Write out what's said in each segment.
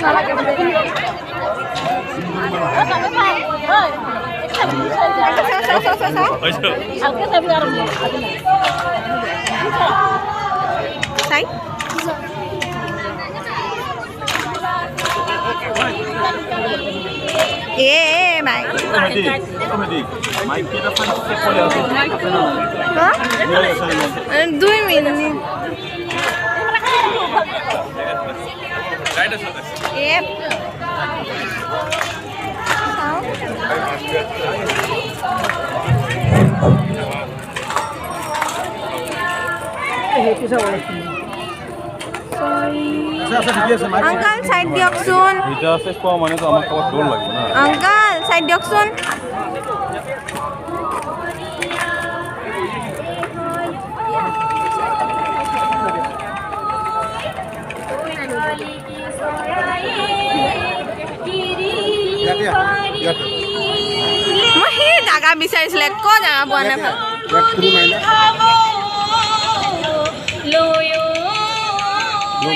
Mike. Mike kita fan sekolah apa? Hah? 2 minit. Yep. Uncle, side dioksun. Kita ses po mana tu amat kawas dulu lagi na. Uncle, side dioksun. Moi সেই জাগা বিচাৰিছিলে ক জাগা পোৱা নাই ভাল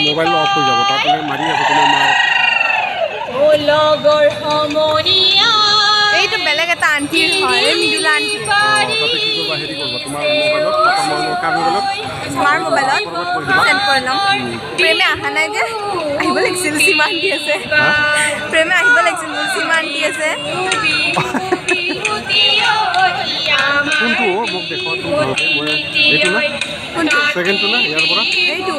mobile off হৈ যাব তাত মাৰি আছে তোমাৰ মাৰ এইটো বেলেগ এটা আন্টিৰ হয় মিদুলা আন্টি তাতে কি কৰিবা হেৰি কৰিবা তোমাৰ মোবাইলত স্মাৰ্ট মোবাইলত চেণ্ড কৰি ল'ম প্ৰেমে অহা নাই যে আহিব লাগিছিল সীমা আন্টি আছে প্ৰেমে আহিব লাগিছিল মোৰ সীমা আন্টি আছে কোনটো মোক দেখুৱা তুমি মই এইটো না কোনটো সেকেন্ডটো না ইয়াৰ পৰা এইটো